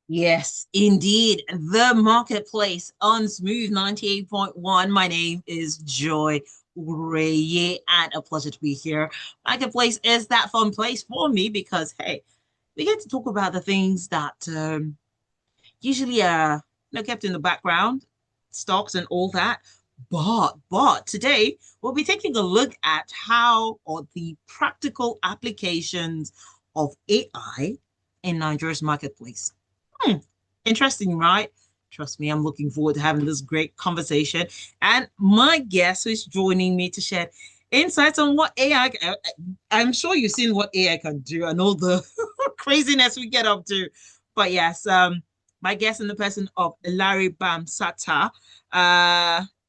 Yes, indeed. The marketplace on Smooth 98.1. My name is Joy Reye, and a pleasure to be here. Marketplace is that fun place for me because, hey, we get to talk about the things that usually are kept in the background, stocks and all that. But today we'll be taking a look at how or the practical applications of AI in Nigeria's marketplace. Hmm, interesting, right? Trust me, I'm looking forward to having this great conversation. And my guest who's joining me to share insights on what AI, I'm sure you've seen what AI can do and all the craziness we get up to. But yes, my guest in the person of Lanre Bamsata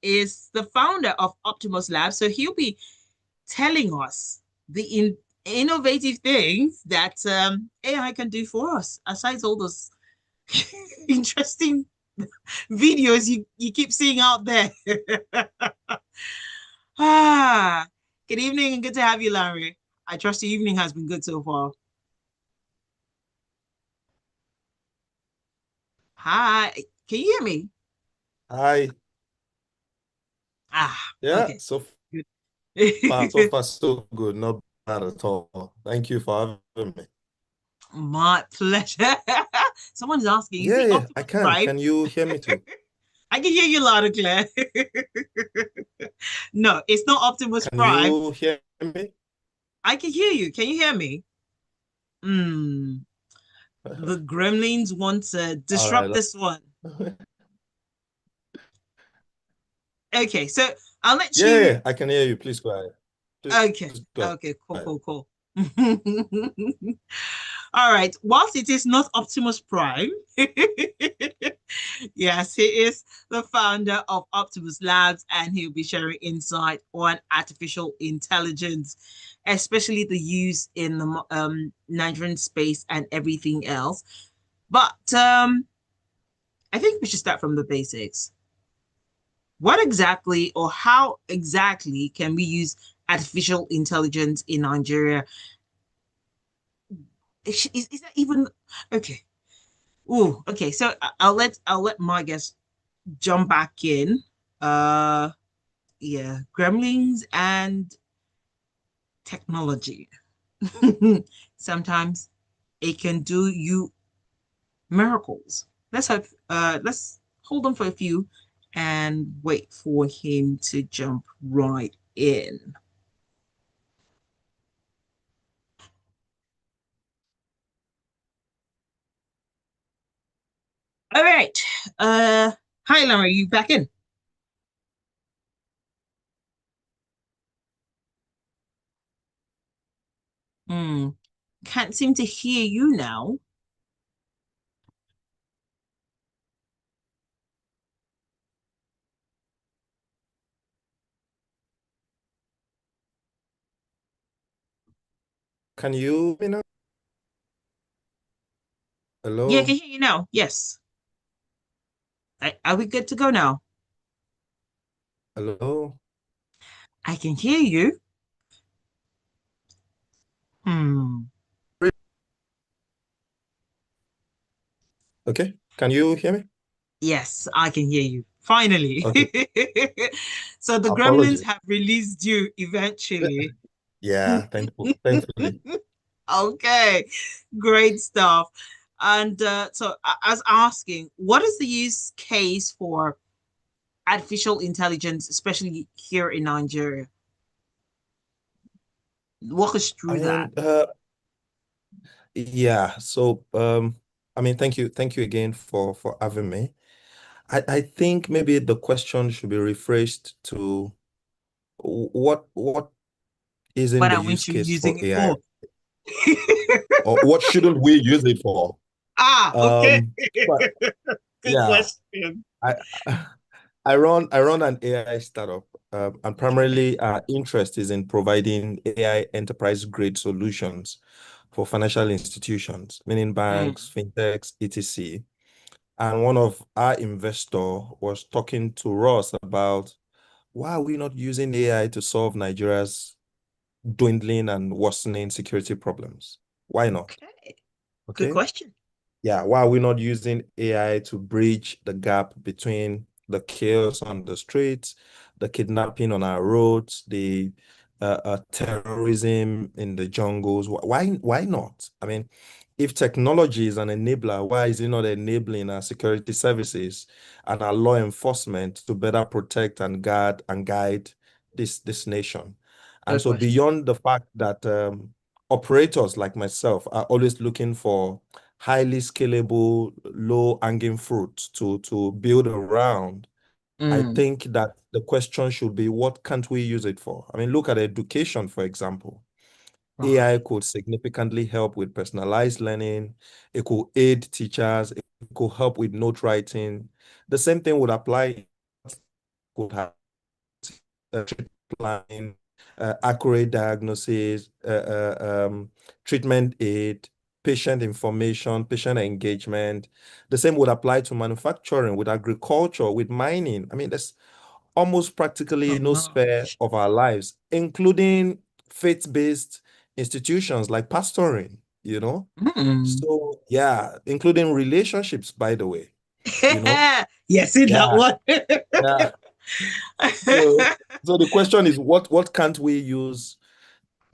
is the founder of Optimus Labs. So he'll be telling us the innovative things that AI can do for us, aside all those interesting videos you keep seeing out there. ah, good evening and good to have you, Larry. I trust your evening has been good so far. Hi, can you hear me? Hi. Ah, Yeah, okay, so good. far, so good. Not bad at all. Thank you for having me. My pleasure. Someone's asking, is Yeah, it yeah, I Optimus can. Prime? Can you hear me too? I can hear you loud and clear. No, it's not Optimus Can Prime. you hear me? I can hear you. Can you hear me? Hmm. The Gremlins want to All disrupt right. this one. Okay, so I'll let Yeah, you. yeah, I can hear you. Please go ahead. Please Okay, go okay, cool, ahead. cool, cool. All right. Whilst it is not Optimus Prime, yes, he is the founder of Optimus Labs, and he'll be sharing insight on artificial intelligence, especially the use in the Nigerian space and everything else. But I think we should start from the basics. What exactly or how exactly can we use artificial intelligence in Nigeria? Is that even okay? Oh, okay. So I'll let my guest jump back in. Uh, yeah, Gremlins and technology. Sometimes it can do you miracles. Let's hold on for a few and wait for him to jump right in. All right. Hi, Lara, are you back in? Hmm. Can't seem to hear you now. Can you hear me now? Yeah, I can Hello? hear you now. Yes. Are we good to go now? Hello? I can hear you. Hmm. Okay. Can you hear me? Yes, I can hear you. Finally. Okay. So the gremlins Apologies. have released you eventually. Yeah, thankfully. Okay, great stuff. And so I was asking, what is the use case for artificial intelligence, especially here in Nigeria? Walk us I through that. mean, yeah. I mean, thank you again for having me. I think maybe the question should be rephrased to what isn't What the aren't use you case for using it AI, for? or what shouldn't we use it for? Ah, okay. Um, but Good yeah, question. I I run an AI startup, and Okay. primarily our interest is in providing AI enterprise grade solutions for financial institutions, meaning banks, Mm. fintechs, etc. And one of our investor was talking to us about why are we not using AI to solve Nigeria's dwindling and worsening security problems? Why not? Okay. Good Okay. question. Yeah, why are we not using AI to bridge the gap between the chaos on the streets, the kidnapping on our roads, the terrorism in the jungles? Why not? I mean, if technology is an enabler, why is it not enabling our security services and our law enforcement to better protect and guard and guide this nation? And Good so question. beyond the fact that operators like myself are always looking for highly scalable, low hanging fruit to build around, I Mm, think that the question should be, what can't we use it for? I mean, look at education, for example. AI right. could significantly help with personalized learning. It could aid teachers. It could help with note writing. The same thing would apply. Could have treatment planning, accurate diagnosis, treatment aid, patient information, patient engagement. The same would apply to manufacturing, with agriculture, with mining. I mean, there's almost So practically no sphere much. of our lives, including faith-based institutions like pastoring, you know? Mm. So, yeah, including relationships, by the way, you know? Yes, in that Yeah, one. yeah. So, so the question is, what can't we use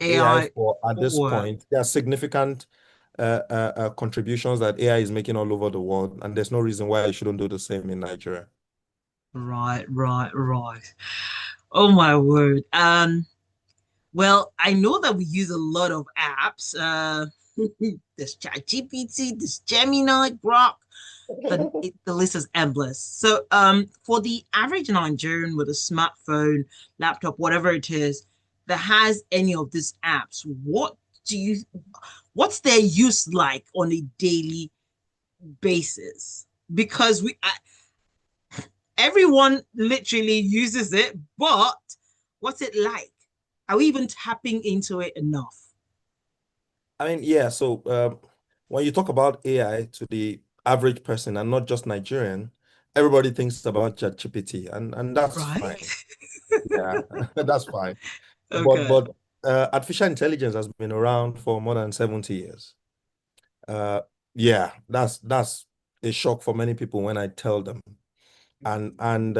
AI AI for at this for point? There are significant contributions that AI is making all over the world, and there's no reason why it shouldn't do the same in Nigeria. right, right, right. Oh my word. Well, I know that we use a lot of apps. There's ChatGPT, there's Gemini, Grok. The list is endless. So, for the average Nigerian with a smartphone, laptop, whatever it is, that has any of these apps, do you, what's their use like on a daily basis? Because everyone literally uses it, but what's it like? Are we even tapping into it enough? I mean, yeah, so when you talk about AI to the average person and not just Nigerian, everybody thinks about ChatGPT, and that's Right? fine. Yeah, that's fine. But Okay. artificial intelligence has been around for more than 70 years. Uh, yeah, that's a shock for many people when I tell them. And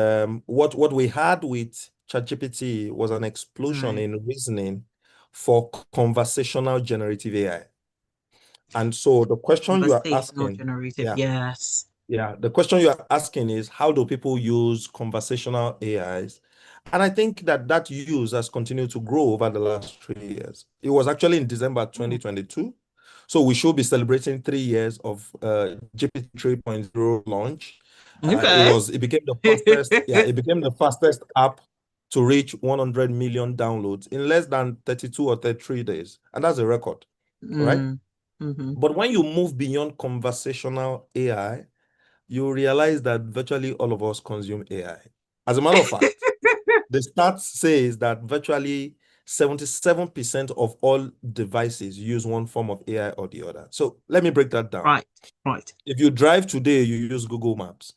what we had with ChatGPT was an explosion Right. in reasoning for conversational generative AI. And so the question you are Conversational asking, generative. yeah, Yes. yeah, the question you are asking is, how do people use conversational AIs? And I think that that use has continued to grow over the last 3 years. It was actually in December Hmm. 2022. So we should be celebrating 3 years of GPT 3.0 launch. Okay. It became the fastest, yeah, it became the fastest app to reach 100 million downloads in less than 32 or 33 days. And that's a record, right? Mm. Hmm. But when you move beyond conversational AI, you realize that virtually all of us consume AI. As a matter of fact, the stats says that virtually 77% of all devices use one form of AI or the other. So let me break that down. Right. Right. If you drive today, you use Google Maps.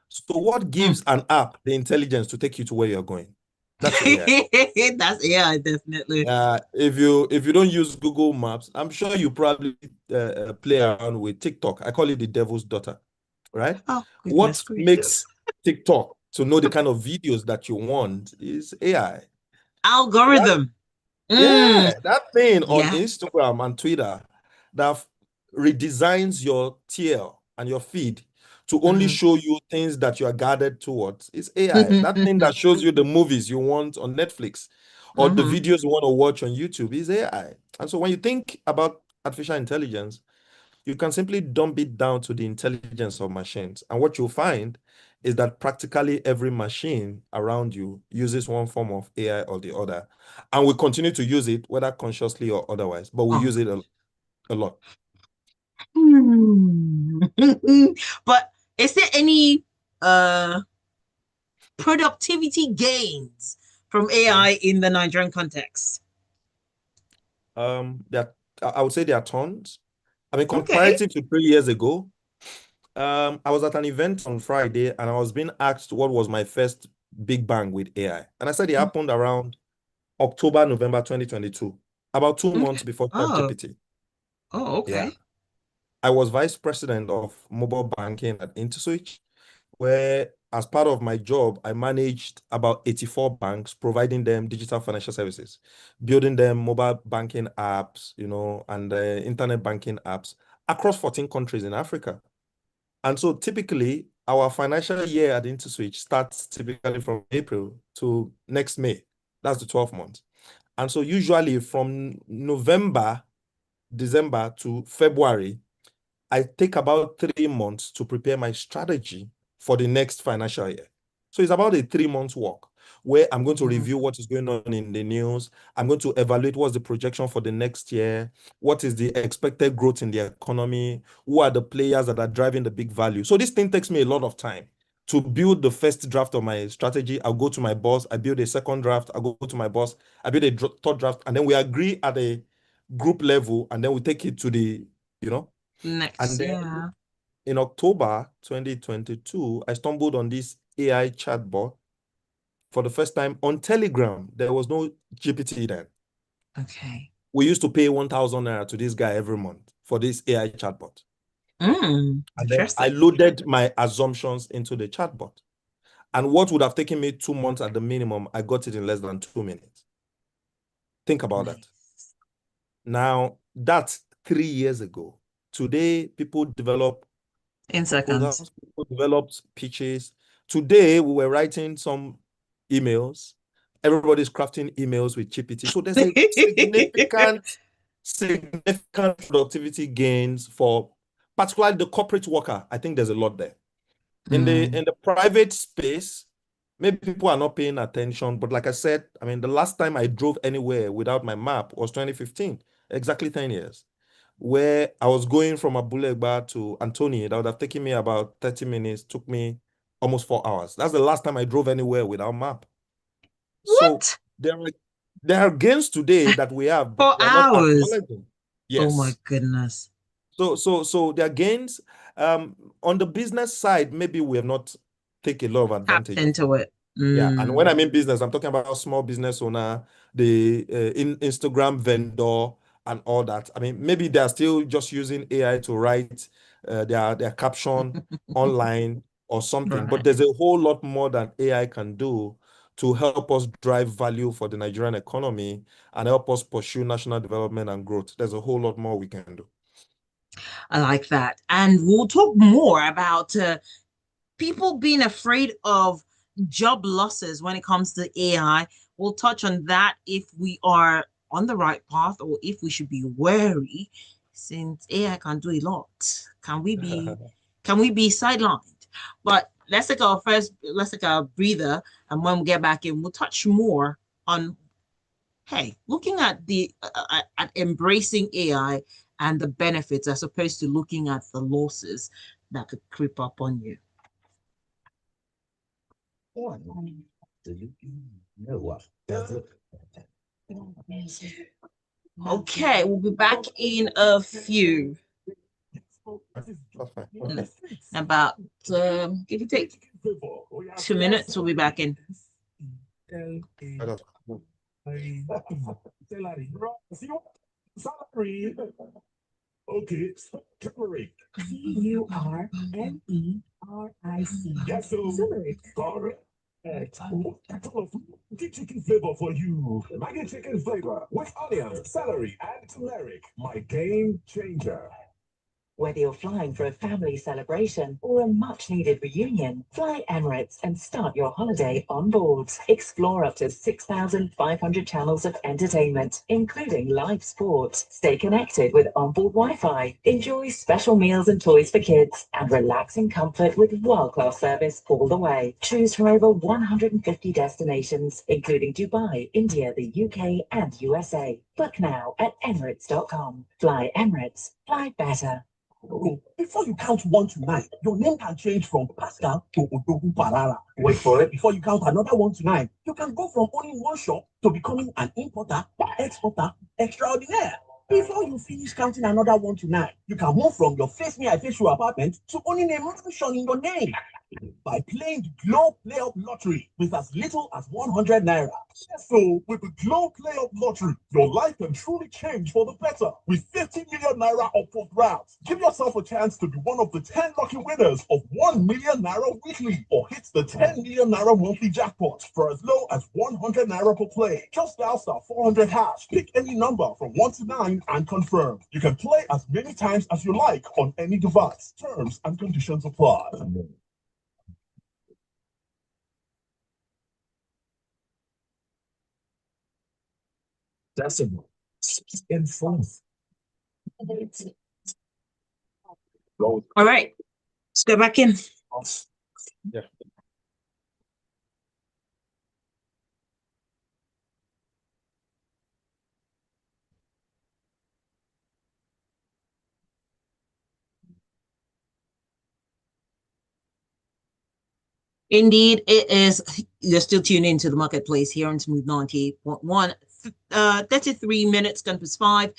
So what Mm. gives an app the intelligence to take you to where you're going? That's your AI. That's AI, definitely. If you don't use Google Maps, I'm sure you probably play around with TikTok. I call it the devil's daughter, right? Oh, goodness What gracious. makes TikTok to know the kind of videos that you want is AI. That Algorithm. Mm. yeah, that thing on Yeah. Instagram and Twitter that redesigns your TL and your feed to only Mhm. show you things that you are guided towards is AI. That thing that shows you the movies you want on Netflix or the Mhm. videos you want to watch on YouTube is AI. And so when you think about artificial intelligence, you can simply dump it down to the intelligence of machines. And what you'll find is that practically every machine around you uses one form of AI or the other. And we continue to use it, whether consciously or otherwise, but we Oh. use it a lot. Hmm. But is there any uh productivity gains from Yeah. AI in the Nigerian context? There I would say there are tons. I mean, Okay. comparative to 3 years ago, I was at an event on Friday and I was being asked what was my first big bang with AI. And I said it happened around October, November 2022, about 2 months Okay. before Oh. ChatGPT. Oh, Yeah. okay. I was vice president of mobile banking at InterSwitch, where as part of my job, I managed about 84 banks, providing them digital financial services, building them mobile banking apps, and internet banking apps across 14 countries in Africa. And so typically, our financial year at InterSwitch starts typically from April to next May. That's the 12 months. And so usually from November, December to February, I take about 3 months to prepare my strategy for the next financial year. So it's about a 3 months work where I'm going to review what is going on in the news. I'm going to evaluate what's the projection for the next year. What is the expected growth in the economy? Who are the players that are driving the big value? So this thing takes me a lot of time. To build the first draft of my strategy, I'll go to my boss. I build a second draft. I'll go to my boss. I build a third draft. And then we agree at a group level. And then we take it to and Next, then yeah. in October 2022, I stumbled on this AI chatbot for the first time on Telegram. There was no GPT then. Okay. We used to pay 1,000 naira to this guy every month for this AI chatbot. And then I Interesting. loaded my assumptions into the chatbot. And what would have taken me 2 months at the minimum, I got it in less than 2 minutes. Think about that. Nice. Now, that's 3 years ago. Today, people develop In seconds. proposals, people developed pitches. Today, we were writing some emails. Everybody's crafting emails with GPT. So there's a significant productivity gains for particularly the corporate worker. I think there's a lot there. In the private space, maybe people are not paying attention. But like I said, I mean, the last time I drove anywhere without my map was 2015, exactly 10 years, where I was going from Abulegba to Antony. That would have taken me about 30 minutes, took me almost 4 hours. That's the last time I drove anywhere without map. So What? there are gains today that we have, but For we're not hours. acknowledging. Oh my Yes. goodness. So there are gains. On the business side, maybe we have not taken a lot of Tapped advantage of. into it. Yeah, and when I mean business, I'm talking about small business owner, the Instagram vendor, and all that. I mean, maybe they're still just using AI to write their caption online or something. But Right. there's a whole lot more that AI can do to help us drive value for the Nigerian economy and help us pursue national development and growth. There's a whole lot more we can do. I like that. And we'll talk more about people being afraid of job losses when it comes to AI. We'll touch on that if we are on the right path or if we should be wary since AI can do a lot. Can we be can we be sidelined? But let's take our breather, and when we get back in, we'll touch more on hey, looking at the at embracing AI and the benefits as opposed to looking at the losses that could creep up on you. Okay, we'll be back in a few. That's fine. About give you take 2 minutes, we'll be back in. That's Okay, turmeric. Turmeric. Yes, so turmeric. Correct. That's all of the chicken flavor for you. Maggie chicken flavor with onion, celery, and turmeric. My game changer. Whether you're flying for a family celebration or a much-needed reunion, fly Emirates and start your holiday on board. Explore up to 6,500 channels of entertainment, including live sport. Stay connected with onboard Wi-Fi. Enjoy special meals and toys for kids, and relax in comfort with world-class service all the way. Choose from over 150 destinations, including Dubai, India, the UK, and USA. Book now at Emirates.com. Fly Emirates. Fly better. Before you count 1 to 9, your name can change from Pascal to Odogu Parara. Wait for it. Before you count another 1 to 9, you can go from owning one shop to becoming an importer, exporter, extraordinaire. Before you finish counting another 1 to 9, you can move from your face me I face you apartment to owning a mansion in your name. by playing the Glow Play Up Lottery with as little as 100 naira. So, with the Glow Play Up Lottery, your life can truly change for the better with 50 million naira upward rounds. Give yourself a chance to be one of the 10 lucky winners of 1 million naira weekly, or hit the 10 million naira monthly jackpot for as low as 100 naira per play. Just dial star 400 hash, pick any number from 1 to 9 and confirm. You can play as many times as you like on any device. Terms and conditions apply. Decimal in fourth. All right, let's go back in. Yeah. Indeed, it is. You're still tuned into the marketplace here on Smooth 98.1. 33 minutes, gone past 5.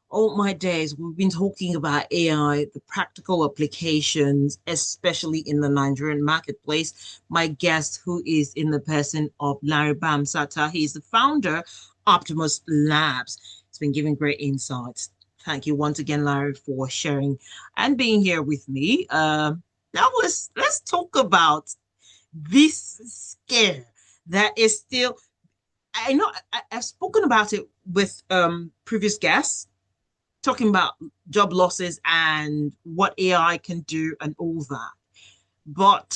Oh my days, we've been talking about AI, the practical applications, especially in the Nigerian marketplace. My guest, who is in the person of Lanre Bamsata, he is the founder, Optimus Labs. He's been giving great insights. Thank you once again, Larry, for sharing and being here with me. Now let's talk about this scare that is still. I know I've spoken about it with previous guests, talking about job losses and what AI can do and all that. But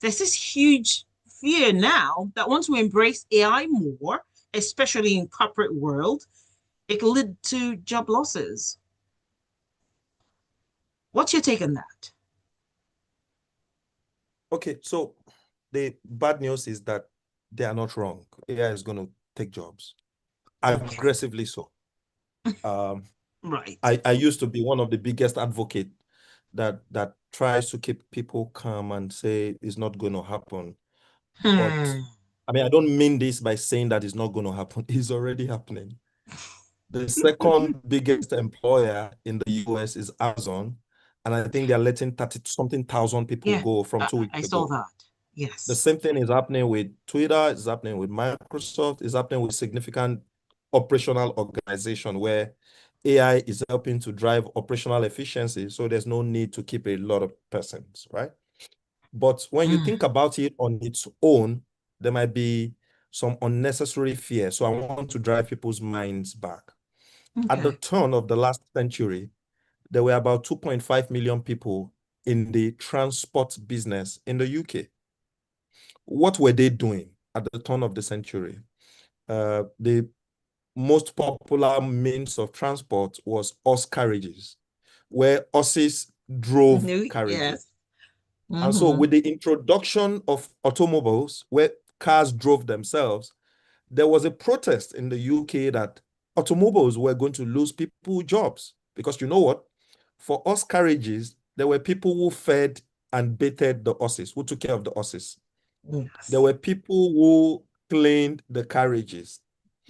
there's this huge fear now that once we embrace AI more, especially in corporate world, it can lead to job losses. What's your take on that? Okay, so the bad news is that they are not wrong. AI is going to take jobs, aggressively so. Right. I used to be one of the biggest advocate that tries to keep people calm and say it's not going to happen. But I mean, I don't mean this by saying that it's not going to happen. It's already happening. The second biggest employer in the US is Amazon, and I think they're letting 30-something thousand people Yeah, go from 2 weeks I ago. saw that. The Yes. same thing is happening with Twitter, it's happening with Microsoft, it's happening with significant operational organization where AI is helping to drive operational efficiency, so there's no need to keep a lot of persons, right? But when you think about it on its own, there might be some unnecessary fear. So I want to drive people's minds back. At the Okay. turn of the last century, there were about 2.5 million people in the transport business in the UK. What were they doing at the turn of the century? The most popular means of transport was horse carriages, where horses drove carriages. Yes. And so with the introduction of automobiles, where cars drove themselves, there was a protest in the UK that automobiles were going to lose people jobs. Because you know what? For horse carriages, there were people who fed and baited the horses, who took care of the horses. Yes. There were people who cleaned the carriages.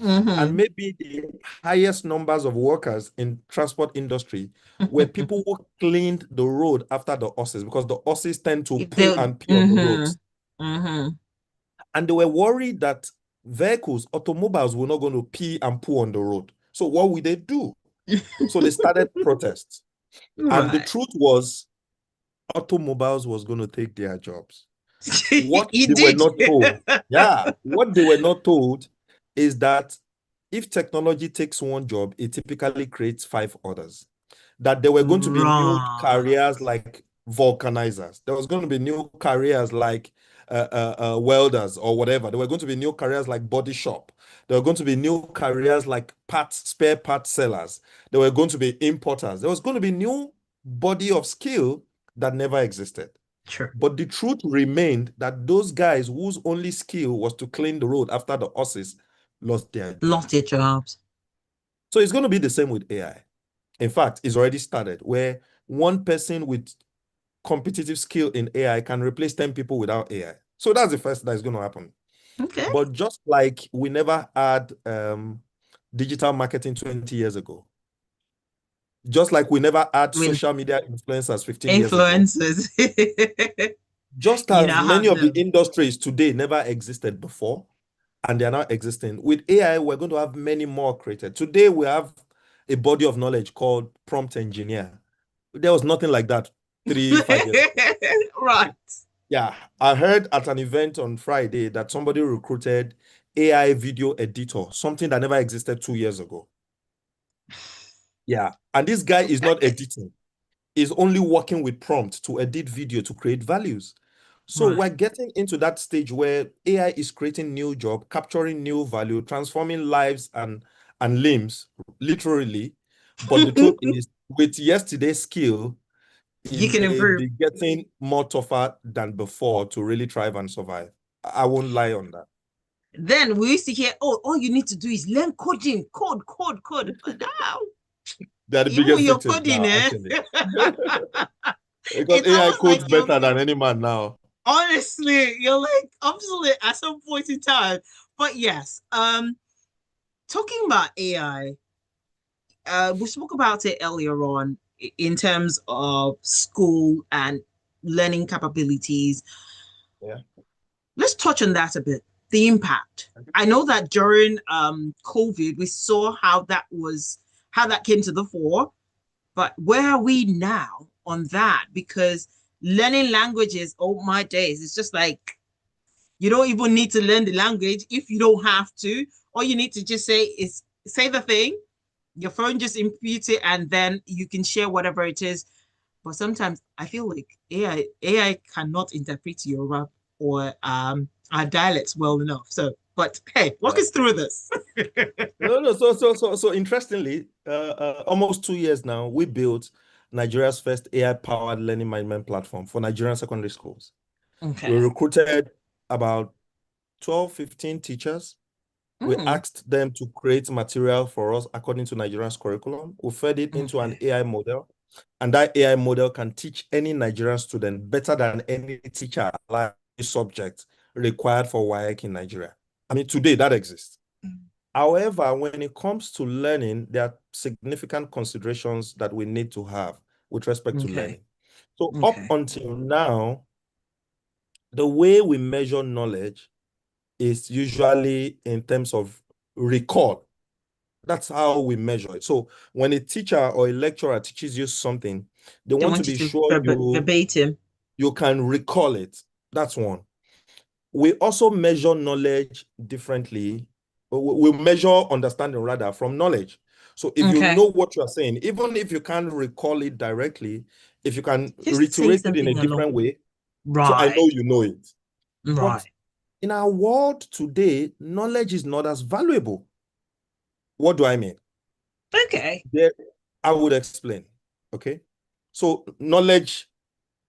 And maybe the highest numbers of workers in transport industry were people who cleaned the road after the horses, because the horses tend to poo and pee on the roads. And they were worried that vehicles, automobiles, were not going to pee and poo on the road. So what would they do? So they started protests. And the truth was, automobiles was going to take their jobs. What You they were did. not told, what they were not told is that if technology takes one job, it typically creates 5 others. That there were going to be new careers like vulcanizers. There was going to be new careers like welders or whatever. There were going to be new careers like body shop. There were going to be new careers like spare part sellers. There were going to be importers. There was going to be new body of skill that never existed. Sure. But the truth remained that those guys whose only skill was to clean the road after the horses lost their jobs. So it's going to be the same with AI. In fact, it's already started where one person with competitive skill in AI can replace 10 people without AI. So that's the first that is going to happen. Okay. But just like we never had digital marketing 20 years ago, Just like we never had With social media influencers 15 years ago. influencers. Just You as now many have of the them. industries today never existed before, and they are now existing. With AI, we're going to have many more created. Today, we have a body of knowledge called prompt engineer. There was nothing like that 5 years ago. Right. Yeah, I heard at an event on Friday that somebody recruited AI video editor, something that never existed 2 years ago. Yeah, and this guy is not editing. He's only working with prompt to edit video to create values. So Right. we're getting into that stage where AI is creating new job, capturing new value, transforming lives and limbs, literally. But the truth is, with yesterday's skill, it You can may improve. be getting more tougher than before to really thrive and survive. I won't lie on that. Then we used to hear, oh, all you need to do is learn coding, code. But now, They're the even when biggest you're victims coding, now, actually. Because it's AI almost like codes you're better than any man now. honestly, you're like obsolete at some point in time. But yes, talking about AI, we spoke about it earlier on in terms of school and learning capabilities. Yeah. Let's touch on that a bit. The impact. I know that during COVID, we saw how that came to the fore, but where are we now on that? Because learning languages, oh my days, it's just like you don't even need to learn the language if you don't have to. All you need to just say is say the thing, your phone just imputes it, and then you can share whatever it is. But sometimes I feel like AI cannot interpret Yoruba or our dialects well enough. So, but hey, walk Yeah. us through this. No. So interestingly, almost 2 years now, we built Nigeria's first AI-powered learning management platform for Nigerian secondary schools. We Okay. recruited about 12, 15 teachers. We Mm, asked them to create material for us according to Nigeria's curriculum. We fed it into an okay. AI model, and that AI model can teach any Nigerian student better than any teacher like subject required for WAEC in Nigeria. I mean, today that exists. However, when it comes to learning, there are significant considerations that we need to have with respect to Okay. learning. So up Okay. until now, the way we measure knowledge is usually in terms of recall. That's how we measure it. So when a teacher or a lecturer teaches you something, they They want to want you be to sure verbatim. you can recall it. That's one. We also measure knowledge differently. We measure understanding rather from knowledge. So if you Okay. know what you're saying, even if you can't recall it directly, if you can Just say reiterate it in a something along. different way, so I know Right. you know it. But Right. in our world today, knowledge is not as valuable. What do I mean? Okay. There, I would explain. Okay. So knowledge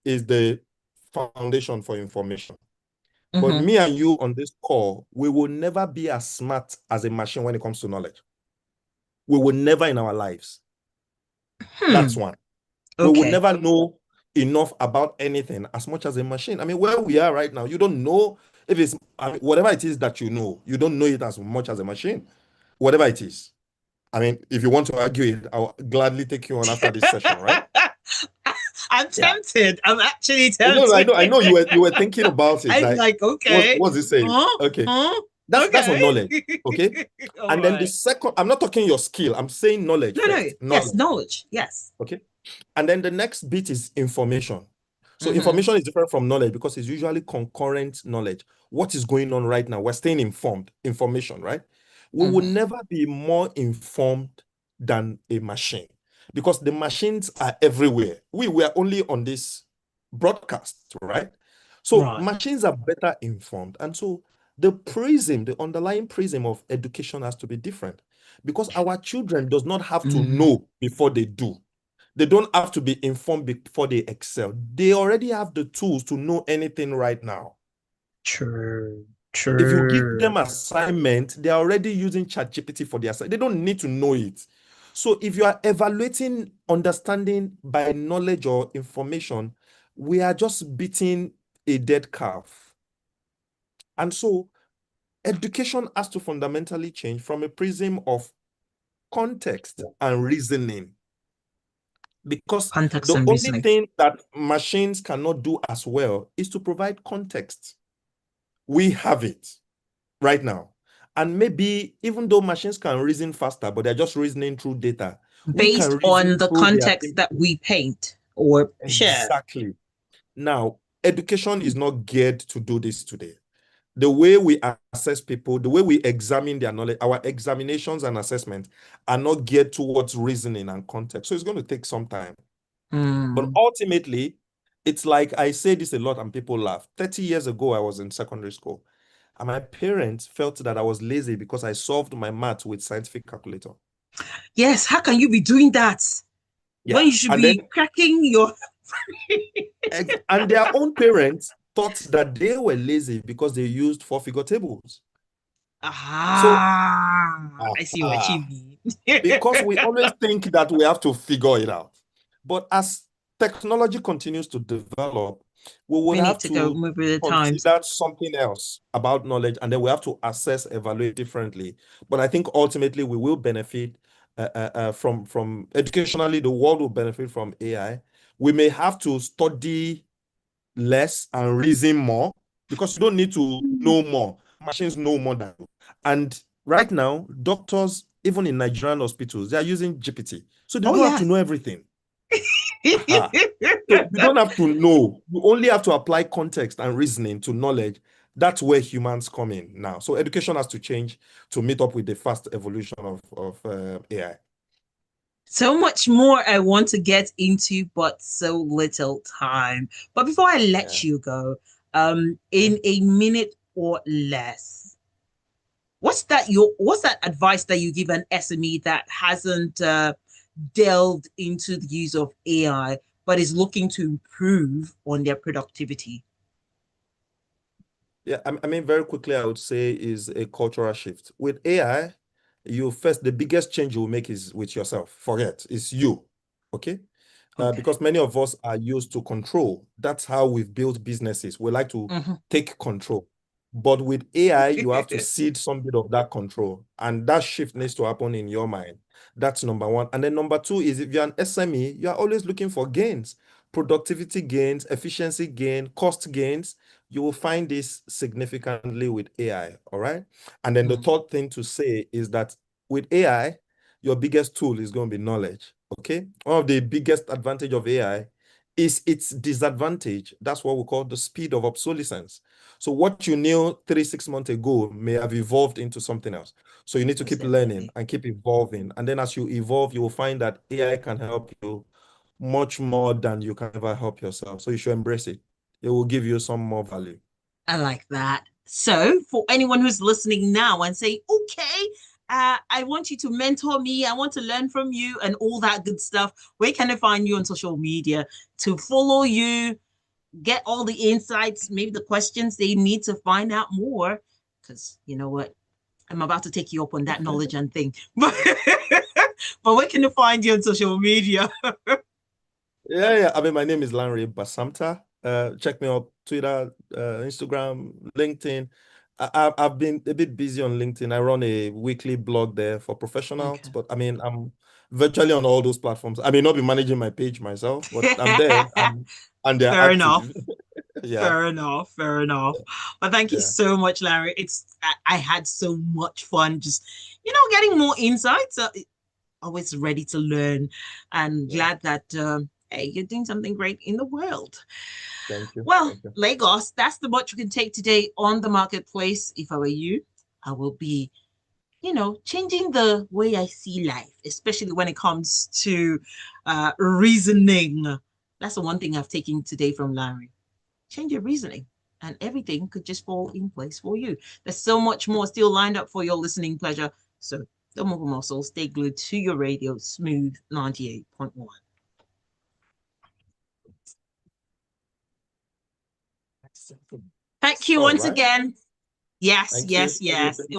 is the foundation for information. But Mm-hmm. me and you on this call, we will never be as smart as a machine when it comes to knowledge. We will never in our lives. That's Hmm. one. We will Okay. never know enough about anything as much as a machine. I mean, where we are right now, you don't know if it's whatever it is that you don't know it as much as a machine, whatever it is. I mean, if you want to argue it, I'll gladly take you on after this session, right? I'm Yeah. tempted. I'm actually No, tempted. I know you were thinking about it. I'm Like, like, okay. what's it saying? Huh? Okay. Huh? That's on Okay. knowledge. Okay. All And then the right. second, I'm not talking your skill, I'm saying knowledge No. first. Yes, Knowledge. knowledge. Yes. Okay. And then the next bit is information. So Mm-hmm. information is different from knowledge because it's usually concurrent knowledge. What is going on right now? We're staying informed. Information, right? We will Mm-hmm. never be more informed than a machine because the machines are everywhere. We were only on this broadcast, right? So Right. machines are better informed. And so the underlying prism of education has to be different because our children does not have to Mm-hmm. know before they do. They don't have to be informed before they excel. They already have the tools to know anything right now. True. If you give True. them assignment, they're already using ChatGPT for the assignment. They don't need to know it. So if you are evaluating understanding by knowledge or information, we are just beating a dead calf. And so education has to fundamentally change from a prism of context and reasoning. because Context the and only reasoning. thing that machines cannot do as well is to provide context. We have it right now. And maybe even though machines can reason faster, but they're just reasoning through data, we Based can on reason the through their context that we paint or share. exactly. Now, education is not geared to do this today. The way we assess people, the way we examine their knowledge, our examinations and assessments are not geared towards reasoning and context. So it's going to take some time. But ultimately, it's like I say this a lot and people laugh. 30 years ago, I was in secondary school. And my parents felt that I was lazy because I solved my math with scientific calculator. Yes, how can you be doing that? When you should And be then, cracking your and their own parents thought that they were lazy because they used four-figure tables. So, I see what you mean. because we always think that we have to figure it out. But as technology continues to develop, we would We need have to go to move with the times. consider something else about knowledge, and then we have to assess, evaluate differently. But I think ultimately we will benefit from educationally, the world will benefit from AI. We may have to study less and reason more because you don't need to know more. Machines know more than you. And right now, doctors, even in Nigerian hospitals, they are using GPT. So they Oh don't have to yes. know everything. So you don't have to know. You only have to apply context and reasoning to knowledge. That's where humans come in now. So education has to change to meet up with the fast evolution of AI. So much more I want to get into, but so little time. But before I Yeah. let you go, in a minute or less, what's that advice that you give an SME that hasn't delved into the use of AI but is looking to improve on their productivity? Yeah, I mean, very quickly, I would say is a cultural shift. With AI, the biggest change you will make is with yourself. Forget, it's you. Okay? Okay. Because many of us are used to control. That's how we've built businesses. We like to take control. But with AI, you have to cede some bit of that control. And that shift needs to happen in your mind. That's number one. And then number two is if you're an SME, you're always looking for gains, productivity gains, efficiency gain, cost gains. You will find this significantly with AI. All right. And then the third thing to say is that with AI, your biggest tool is going to be knowledge. Okay. One of the biggest advantage of AI is its disadvantage. That's what we call the speed of obsolescence. So what you knew 3-6 months ago may have evolved into something else. So you need to keep learning and keep evolving. And then as you evolve, you will find that AI can help you much more than you can ever help yourself. So you should embrace it. It will give you some more value. I like that. So, for anyone who's listening now and say, okay, I want you to mentor me, I want to learn from you, and all that good stuff, where can I find you on social media to follow you, get all the insights, maybe the questions they need to find out more? Because you know what? I'm about to take you up on that knowledge and thing. But where can I find you on social media? Yeah. I mean, my name is Lanre Bamsata. Check me out Twitter, Instagram, LinkedIn. I've been a bit busy on LinkedIn. I run a weekly blog there for professionals, Okay. but I mean, I'm virtually on all those platforms. I may not be managing my page myself, but I'm there and they're Fair enough. active. Yeah. Fair enough. Fair enough. Well, thank you Yeah. so much, Larry. I had so much fun just, getting more insights. Always ready to learn and Yeah. glad that, hey, you're doing something great in the world. Thank you. Well, Thank you. Lagos, that's the much we can take today on the marketplace. If I were you, I will be, changing the way I see life, especially when it comes to reasoning. That's the one thing I've taken today from Larry. Change your reasoning and everything could just fall in place for you. There's so much more still lined up for your listening pleasure. So don't move a muscle. Stay glued to your radio, Smooth 98.1. Thank you All once right. again. Yes, Thank you. yes, yes.